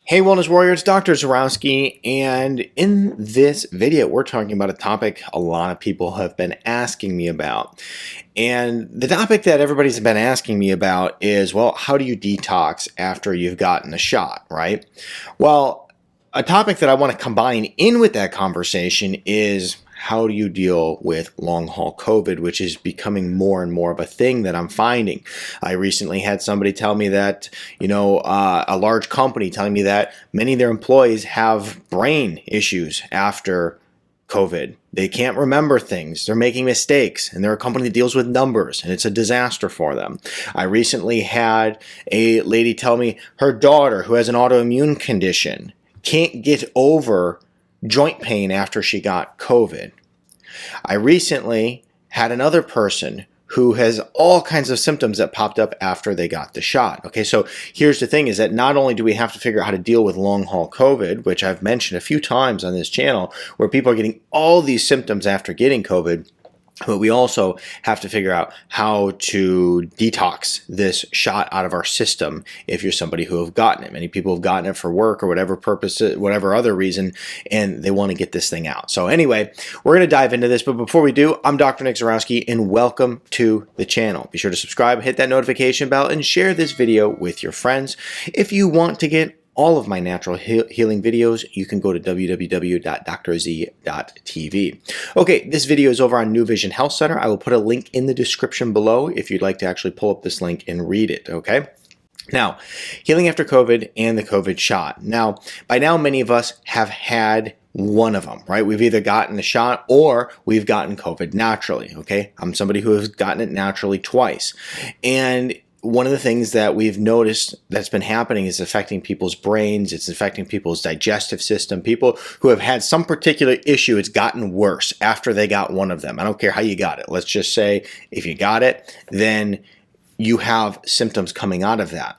Hey Wellness Warrior, it's Dr. Zarowski, and in this video we're talking about a topic a lot of people have been asking me about. And the topic that everybody's been asking me about is, well, how do you detox after you've gotten a shot, right? Well, a topic that I want to combine in with that conversation is how do you deal with long-haul COVID, which is becoming more and more of a thing that I'm finding. I recently had somebody tell me that, a large company telling me that many of their employees have brain issues after COVID. They can't remember things. They're making mistakes, and they're a company that deals with numbers, and it's a disaster for them. I recently had a lady tell me her daughter, who has an autoimmune condition, can't get over joint pain after she got COVID. I recently had another person who has all kinds of symptoms that popped up after they got the shot. Okay, so here's the thing is that not only do we have to figure out how to deal with long-haul COVID, which I've mentioned a few times on this channel, where people are getting all these symptoms after getting COVID, but we also have to figure out how to detox this shot out of our system if you're somebody who have gotten it. Many people have gotten it for work or whatever purpose, whatever other reason, and they want to get this thing out. So anyway, we're going to dive into this, but before we do, I'm Dr. Nick Zarowski, and welcome to the channel. Be sure to subscribe, hit that notification bell, and share this video with your friends. If you want to get all of my natural healing videos, you can go to www.drz.tv. Okay, this video is over on New Vision Health Center. I will put a link in the description below if you'd like to actually pull up this link and read it, okay? Now, healing after COVID and the COVID shot. Now, by now, many of us have had one of them, right? We've either gotten the shot or we've gotten COVID naturally, okay? I'm somebody who has gotten it naturally twice. And one of the things that we've noticed that's been happening is affecting people's brains. It's affecting people's digestive system. People who have had some particular issue, it's gotten worse after they got one of them. I don't care how you got it. Let's just say if you got it, then you have symptoms coming out of that.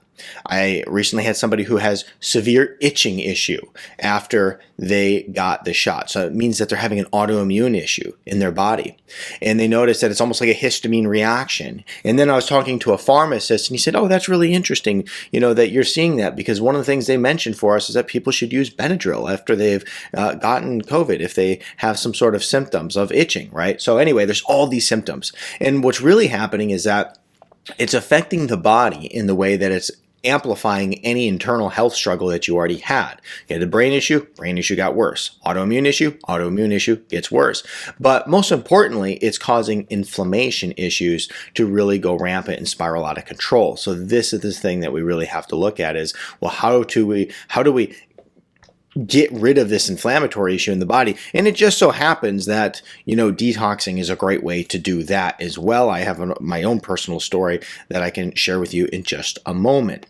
I recently had somebody who has severe itching issue after they got the shot. So it means that they're having an autoimmune issue in their body. And they noticed that it's almost like a histamine reaction. And then I was talking to a pharmacist and he said, oh, that's really interesting, that you're seeing that, because one of the things they mentioned for us is that people should use Benadryl after they've gotten COVID if they have some sort of symptoms of itching, right? So anyway, there's all these symptoms. And what's really happening is that it's affecting the body in the way that it's amplifying any internal health struggle that you already had. You had a brain issue got worse. Autoimmune issue gets worse. But most importantly, it's causing inflammation issues to really go rampant and spiral out of control. So this is the thing that we really have to look at is, well, how do we get rid of this inflammatory issue in the body? And it just so happens that, detoxing is a great way to do that as well. I have my own personal story that I can share with you in just a moment.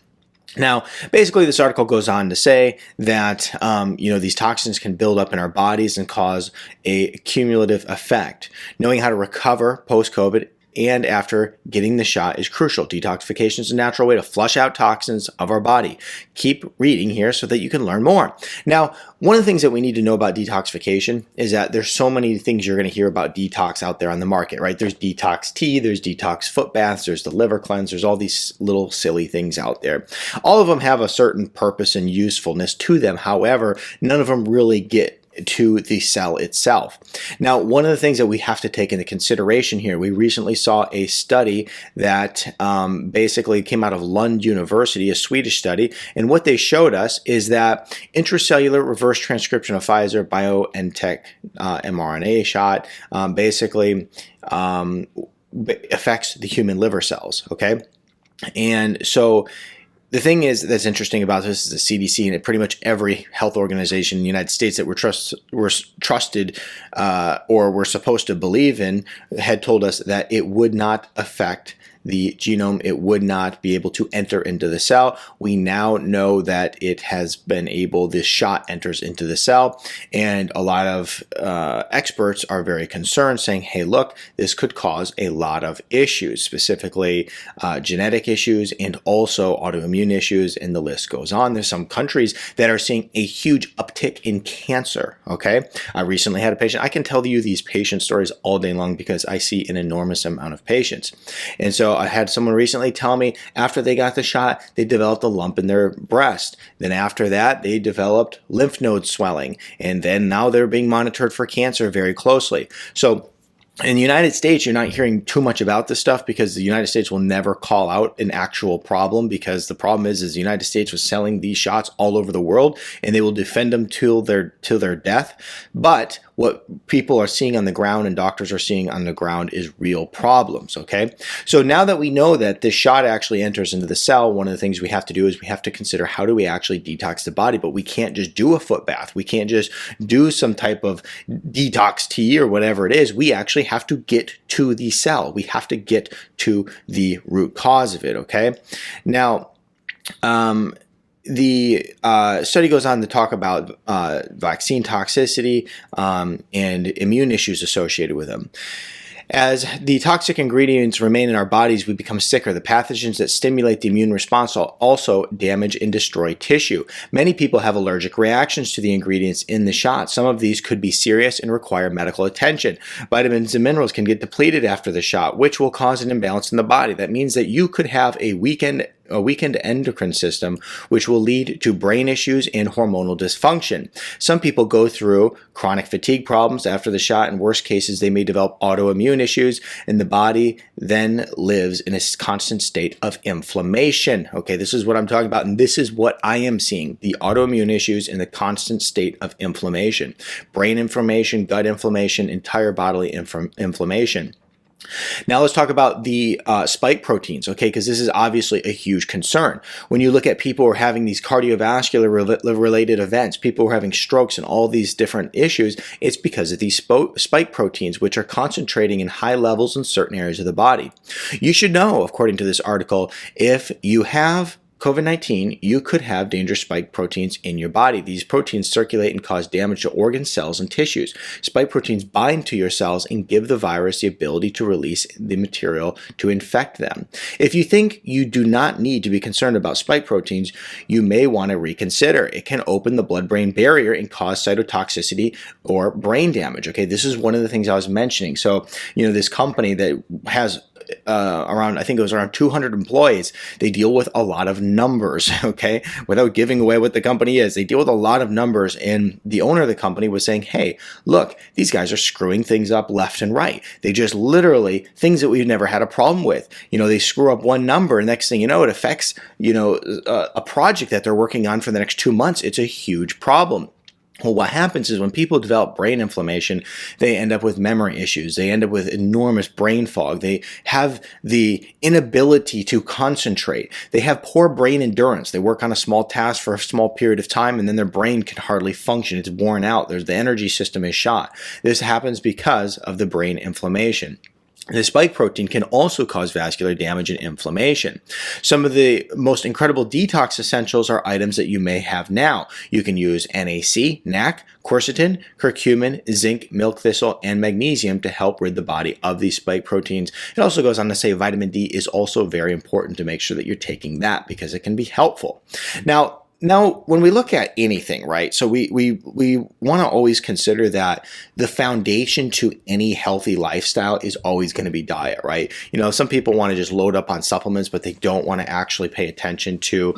Now, basically, this article goes on to say that, these toxins can build up in our bodies and cause a cumulative effect. Knowing how to recover post-COVID and after getting the shot is crucial. Detoxification is a natural way to flush out toxins of our body. Keep reading here so that you can learn more. Now, one of the things that we need to know about detoxification is that there's so many things you're going to hear about detox out there on the market, right? There's detox tea, there's detox foot baths, there's the liver cleanse, there's all these little silly things out there. All of them have a certain purpose and usefulness to them. However, none of them really get to the cell itself. Now, one of the things that we have to take into consideration here, we recently saw a study that basically came out of Lund University, a Swedish study, and what they showed us is that intracellular reverse transcription of Pfizer BioNTech mRNA shot basically affects the human liver cells, okay? And so the thing is that's interesting about this is the CDC and pretty much every health organization in the United States that we're trusted or we're supposed to believe in had told us that it would not affect the genome. It would not be able to enter into the cell. We now know that it has been able, this shot enters into the cell, and a lot of experts are very concerned, saying, hey, look, this could cause a lot of issues, specifically genetic issues and also autoimmune issues, and the list goes on. There's some countries that are seeing a huge uptick in cancer, okay? I recently had a patient. I can tell you these patient stories all day long because I see an enormous amount of patients. And so I had someone recently tell me after they got the shot, they developed a lump in their breast. Then after that, they developed lymph node swelling. And then now they're being monitored for cancer very closely. So in the United States, you're not hearing too much about this stuff because the United States will never call out an actual problem, because the problem is the United States was selling these shots all over the world, and they will defend them till their death. But what people are seeing on the ground and doctors are seeing on the ground is real problems, okay? So now that we know that this shot actually enters into the cell, one of the things we have to do is we have to consider, how do we actually detox the body? But we can't just do a foot bath. We can't just do some type of detox tea or whatever it is. We actually have to get to the cell. We have to get to the root cause of it, okay? Now, the study goes on to talk about vaccine toxicity and immune issues associated with them. As the toxic ingredients remain in our bodies, we become sicker. The pathogens that stimulate the immune response also damage and destroy tissue. Many people have allergic reactions to the ingredients in the shot. Some of these could be serious and require medical attention. Vitamins and minerals can get depleted after the shot, which will cause an imbalance in the body. That means that you could have a weakened endocrine system, which will lead to brain issues and hormonal dysfunction. Some people go through chronic fatigue problems after the shot. In worst cases, they may develop autoimmune issues, and the body then lives in a constant state of inflammation. Okay, this is what I'm talking about, and this is what I am seeing: the autoimmune issues and the constant state of inflammation. Brain inflammation, gut inflammation, entire bodily inflammation. Now let's talk about the spike proteins, okay, because this is obviously a huge concern. When you look at people who are having these cardiovascular related events, people who are having strokes and all these different issues, it's because of these spike proteins, which are concentrating in high levels in certain areas of the body. You should know, according to this article, if you have COVID-19, you could have dangerous spike proteins in your body. These proteins circulate and cause damage to organs, cells, and tissues. Spike proteins bind to your cells and give the virus the ability to release the material to infect them. If you think you do not need to be concerned about spike proteins, you may want to reconsider. It can open the blood-brain barrier and cause cytotoxicity or brain damage. Okay, this is one of the things I was mentioning. So, this company that has I think it was around 200 employees, they deal with a lot of numbers, okay? Without giving away what the company is, they deal with a lot of numbers, and the owner of the company was saying, hey, look, these guys are screwing things up left and right. They just literally, things that we've never had a problem with. They screw up one number, and next thing you know, it affects, a project that they're working on for the next 2 months. It's a huge problem. Well, what happens is when people develop brain inflammation, they end up with memory issues. They end up with enormous brain fog. They have the inability to concentrate. They have poor brain endurance. They work on a small task for a small period of time, and then their brain can hardly function. It's worn out. The energy system is shot. This happens because of the brain inflammation. The spike protein can also cause vascular damage and inflammation. Some of the most incredible detox essentials are items that you may have now. You can use NAC, quercetin, curcumin, zinc, milk thistle, and magnesium to help rid the body of these spike proteins. It also goes on to say vitamin D is also very important to make sure that you're taking that because it can be helpful. Now, when we look at anything, right, so we want to always consider that the foundation to any healthy lifestyle is always going to be diet, right? Some people want to just load up on supplements, but they don't want to actually pay attention to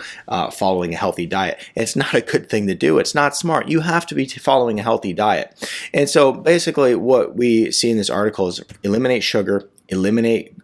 following a healthy diet. It's not a good thing to do. It's not smart. You have to be following a healthy diet. And so basically what we see in this article is eliminate sugar, eliminate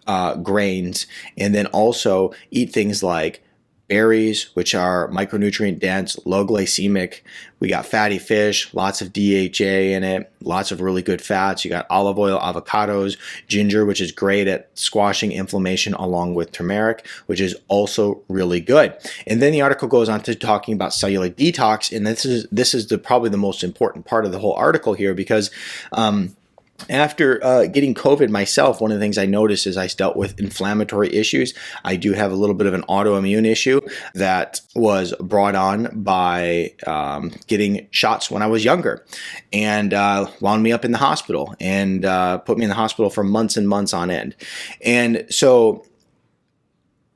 grains, and then also eat things like berries, which are micronutrient dense, low glycemic. We got fatty fish, lots of DHA in it, lots of really good fats. You got olive oil, avocados, ginger, which is great at squashing inflammation, along with turmeric, which is also really good. And then the article goes on to talking about cellular detox, and this is probably the most important part of the whole article here, because after getting COVID myself, one of the things I noticed is I dealt with inflammatory issues. I do have a little bit of an autoimmune issue that was brought on by getting shots when I was younger, and wound me up in the hospital and put me in the hospital for months and months on end. And so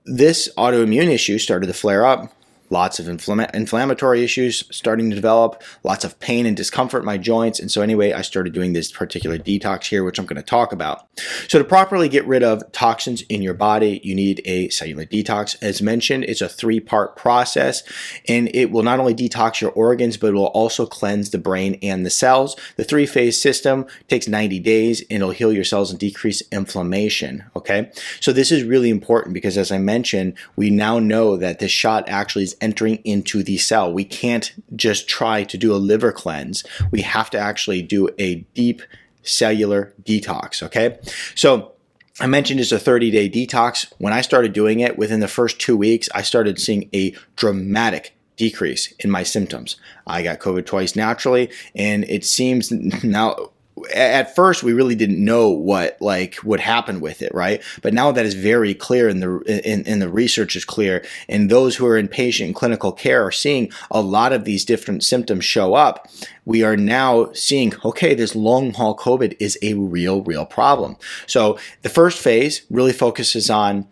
this autoimmune issue started to flare up lots of inflammatory issues starting to develop, lots of pain and discomfort in my joints. And so anyway, I started doing this particular detox here, which I'm going to talk about. So to properly get rid of toxins in your body, you need a cellular detox. As mentioned, it's a 3-part process, and it will not only detox your organs, but it will also cleanse the brain and the cells. The 3-phase system takes 90 days, and it'll heal your cells and decrease inflammation, okay? So this is really important because, as I mentioned, we now know that this shot actually is entering into the cell. We can't just try to do a liver cleanse. We have to actually do a deep cellular detox, okay? So I mentioned it's a 30-day detox. When I started doing it, within the first 2 weeks, I started seeing a dramatic decrease in my symptoms. I got COVID twice naturally, and it seems now, at first we really didn't know what would happen with it, right? But now that is very clear, and the research is clear, and those who are in patient and clinical care are seeing a lot of these different symptoms show up. We are now seeing, okay, this long haul COVID is a real problem. So the first phase really focuses on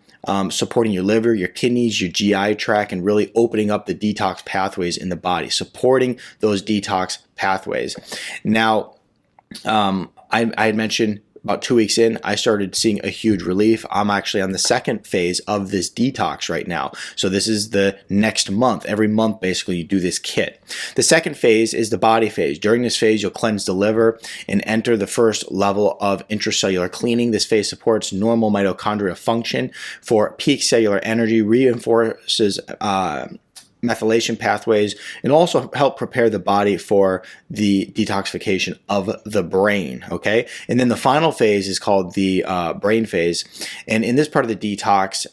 supporting your liver, your kidneys, your GI tract, and really opening up the detox pathways in the body, supporting those detox pathways. Now, I had mentioned about 2 weeks in, I started seeing a huge relief. I'm actually on the second phase of this detox right now. So this is the next month. Every month, basically, you do this kit. The second phase is the body phase. During this phase, you'll cleanse the liver and enter the first level of intracellular cleaning. This phase supports normal mitochondria function for peak cellular energy, reinforces methylation pathways, and also help prepare the body for the detoxification of the brain, okay? And then the final phase is called the brain phase. And in this part of the detox,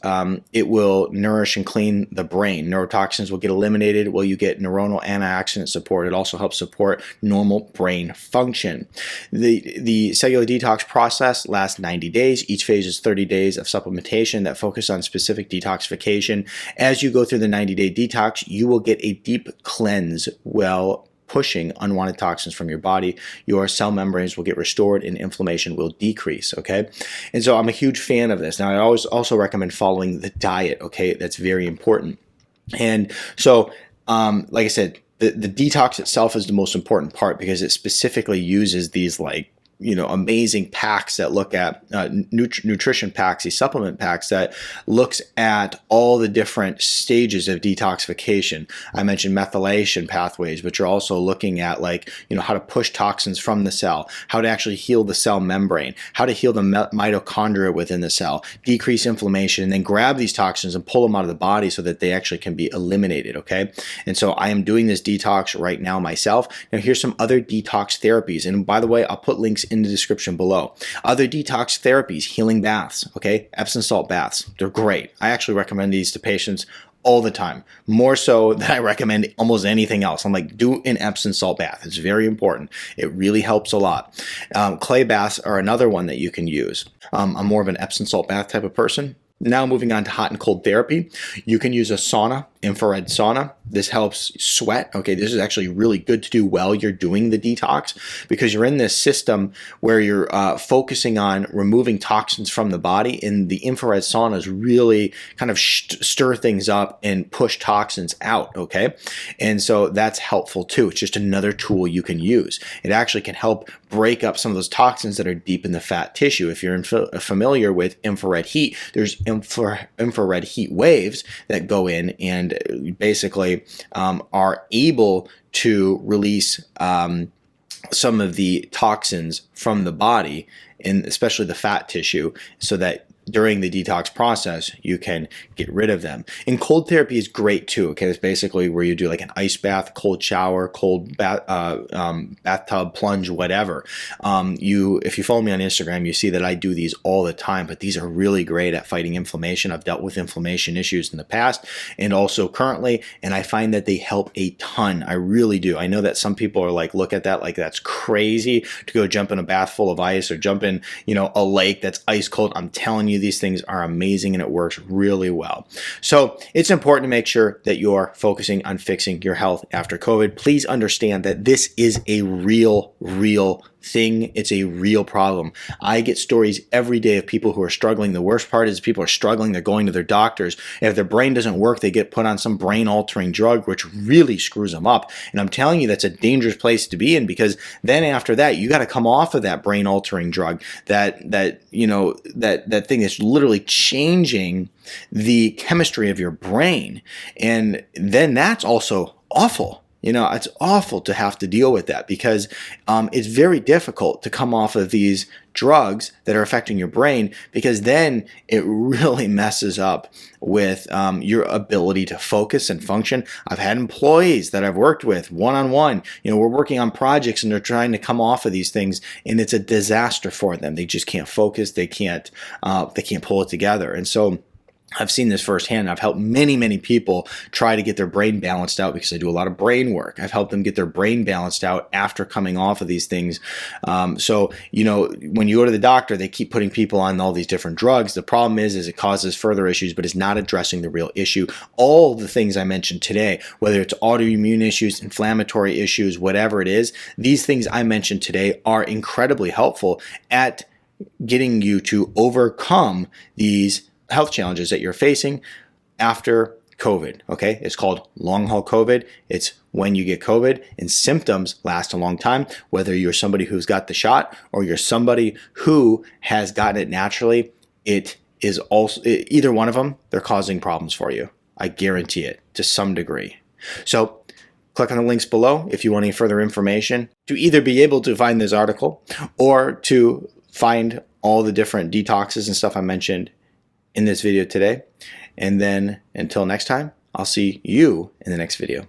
it will nourish and clean the brain. Neurotoxins will get eliminated while you get neuronal antioxidant support. It also helps support normal brain function. The cellular detox process lasts 90 days. Each phase is 30 days of supplementation that focus on specific detoxification. As you go through the 90-day detox, you will get a deep cleanse while pushing unwanted toxins from your body. Your cell membranes will get restored and inflammation will decrease, okay? And so I'm a huge fan of this. Now, I always also recommend following the diet, okay? That's very important. And so, like I said, the detox itself is the most important part because it specifically uses these amazing packs that look at nutrition packs, these supplement packs that looks at all the different stages of detoxification. I mentioned methylation pathways, which are also looking at how to push toxins from the cell, how to actually heal the cell membrane, how to heal the mitochondria within the cell, decrease inflammation, and then grab these toxins and pull them out of the body so that they actually can be eliminated, okay? And so I am doing this detox right now myself. Now here's some other detox therapies. And by the way, I'll put links in the description below. Other detox therapies, healing baths, okay? Epsom salt baths, they're great. I actually recommend these to patients all the time, more so than I recommend almost anything else. I'm like, do an Epsom salt bath. It's very important. It really helps a lot. Clay baths are another one that you can use. I'm more of an Epsom salt bath type of person. Now moving on to hot and cold therapy, you can use a sauna, infrared sauna. This helps sweat. Okay, this is actually really good to do while you're doing the detox because you're in this system where you're focusing on removing toxins from the body, and the infrared saunas really kind of stir things up and push toxins out, okay? And so that's helpful too. It's just another tool you can use. It actually can help break up some of those toxins that are deep in the fat tissue. If you're familiar with infrared heat, there's infrared heat waves that go in and basically are able to release some of the toxins from the body, and especially the fat tissue, so that during the detox process, you can get rid of them. And cold therapy is great too. Okay, it's basically where you do like an ice bath, cold shower, cold bathtub, plunge, whatever. If you follow me on Instagram, you see that I do these all the time. But these are really great at fighting inflammation. I've dealt with inflammation issues in the past and also currently, and I find that they help a ton. I really do. I know that some people are like, look at that like that's crazy to go jump in a bath full of ice or jump in, a lake that's ice cold. I'm telling you, these things are amazing and it works really well. So it's important to make sure that you're focusing on fixing your health after COVID. Please understand that this is a real thing. It's a real problem. I get stories every day of people who are struggling. The worst part is people are struggling. They're going to their doctors. If their brain doesn't work, they get put on some brain altering drug, which really screws them up. And I'm telling you, that's a dangerous place to be in, because then after that, you got to come off of that brain altering drug, that thing that's literally changing the chemistry of your brain. And then that's also awful. It's awful to have to deal with that, because it's very difficult to come off of these drugs that are affecting your brain, because then it really messes up with your ability to focus and function. I've had employees that I've worked with one-on-one. We're working on projects and they're trying to come off of these things, and it's a disaster for them. They just can't focus. They can't pull it together. And so I've seen this firsthand. I've helped many, many people try to get their brain balanced out, because I do a lot of brain work. I've helped them get their brain balanced out after coming off of these things. So when you go to the doctor, they keep putting people on all these different drugs. The problem is it causes further issues, but it's not addressing the real issue. All the things I mentioned today, whether it's autoimmune issues, inflammatory issues, whatever it is, these things I mentioned today are incredibly helpful at getting you to overcome these health challenges that you're facing after COVID. Okay, it's called long haul COVID. It's when you get COVID and symptoms last a long time, whether you're somebody who's got the shot or you're somebody who has gotten it naturally. It is also either one of them, they're causing problems for you. I guarantee it, to some degree. So click on the links below if you want any further information to either be able to find this article or to find all the different detoxes and stuff I mentioned in this video today. And then until next time, I'll see you in the next video.